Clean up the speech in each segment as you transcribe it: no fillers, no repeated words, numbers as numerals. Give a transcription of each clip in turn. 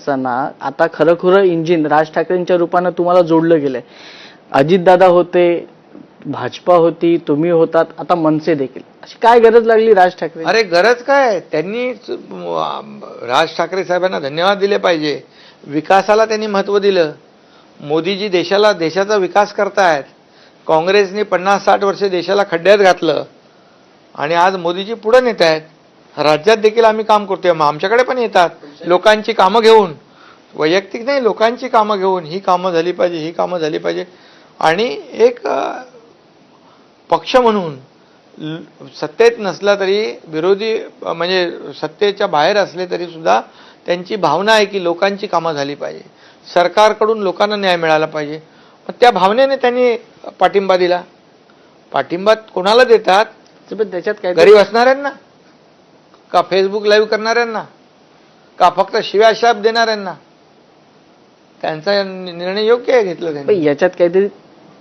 असताना आता खरं इंजिन राज ठाकरेंच्या रूपानं तुम्हाला जोडलं गेलंय. अजितदादा होते, भाजपा होती, तुम्ही होतात, आता मनसे देखील. अशी काय गरज लागली राज ठाकरे? अरे गरज काय, त्यांनी राज ठाकरे साहेबांना धन्यवाद दिले पाहिजे. विकासाला त्यांनी महत्त्व दिलं. मोदीजी देशाचा विकास करतायत. काँग्रेसने 50-60 वर्षे देशाला खड्ड्यात घातलं आणि आज मोदीजी पुढे नेत आहेत. राज्यात देखील आम्ही काम करतोय, मग आमच्याकडे पण येतात लोकांची कामं घेऊन, वैयक्तिक नाही, लोकांची कामं घेऊन, ही कामं झाली पाहिजे, ही कामं झाली पाहिजे. आणि एक पक्ष म्हणून सत्तेत नसला तरी, विरोधी म्हणजे सत्तेच्या बाहेर असले तरी सुद्धा त्यांची भावना आहे की लोकांची कामं झाली पाहिजे, सरकारकडून लोकांना न्याय मिळाला पाहिजे. मग त्या भावनेने त्यांनी पाठिंबा दिला. पाठिंबा कोणाला देतात? त्याच्यात काय गरीब असणाऱ्यांना का फेसबुक लाईव्ह करणाऱ्यांना का फक्त शिव्या शाप देणाऱ्यांना? त्यांचा निर्णय योग्य आहे घेतला त्यांनी. याच्यात काहीतरी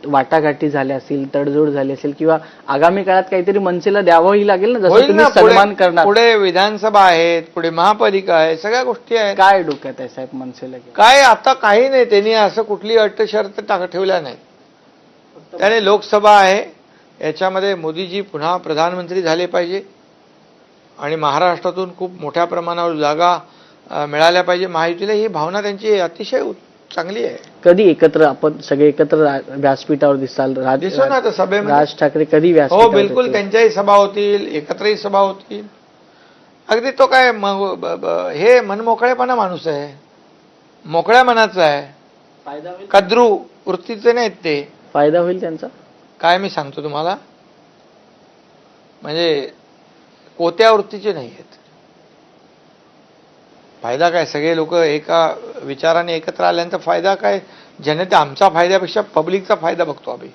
वाटाघाटी झाल्या असतील, तडजोड झाली असेल, किंवा आगामी काळात काहीतरी मनसेला द्यावंही लागेल ना, जसं तुम्ही सन्मान करणार. पुढे विधानसभा आहेत, पुढे महापालिका आहे, सगळ्या गोष्टी आहेत. काय डोक्यात आहे साहेब मनसेला? काय आता काही नाही, त्यांनी असं कुठली अट शर्त ठेवल्या नाही. त्याने लोकसभा आहे, याच्यामध्ये मोदीजी पुन्हा प्रधानमंत्री झाले पाहिजे आणि महाराष्ट्रातून खूप मोठ्या प्रमाणावर जागा मिळाल्या पाहिजे महायुतीला. ही भावना त्यांची अतिशय चांगली आहे. कधी एकत्र आपण सगळे एकत्र व्यासपीठावर दिसाल? दिसू ना आता सभेमध्ये राज ठाकरे कधी हो व्यासपीठावर? बिलकुल, त्यांच्याही सभा होतील, एकत्रही सभा होतील. अगदी तो काय हे मनमोकळेपणा माणूस आहे, मोकळ्या मनाचा आहे, फायदा होईल? कद्रू वृत्तीचे नाहीत ते. फायदा होईल त्यांचा? काय मी सांगतो तुम्हाला, म्हणजे कोत्या वृत्तीचे नाही आहेत. फायदा काय, सगळे लोक एका विचाराने एकत्र आल्यानंतर फायदा काय? जनता, आमचा फायद्यापेक्षा पब्लिकचा फायदा बघतो आम्ही,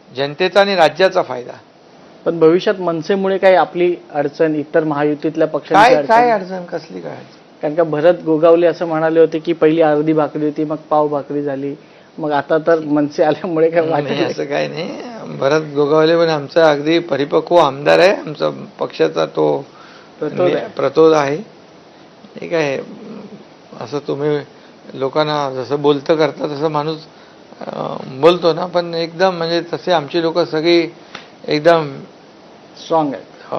जनतेचा आणि राज्याचा फायदा. पण भविष्यात मनसेमुळे काही आपली अडचण, इतर महायुतीतल्या पक्षांची काय अडचण, कसली काय अडचण? कारण का भरत गोगावले असं म्हणाले होते की पहिली अर्धी भाकरी होती, मग पाव भाकरी झाली, मग आता तर मनसे आल्यामुळे काय नाही, असं काय नाही. भरत गोगावले पण आमचा अगदी परिपक्व आमदार आहे, आमचा पक्षाचा तो प्रतोद आहे. ठीक आहे, असं तुम्ही लोकांना जसं बोलतं करता तसं माणूस बोलतो ना, पण एकदम म्हणजे तसे आमची लोक सगळी एकदम स्ट्रॉंग आहेत.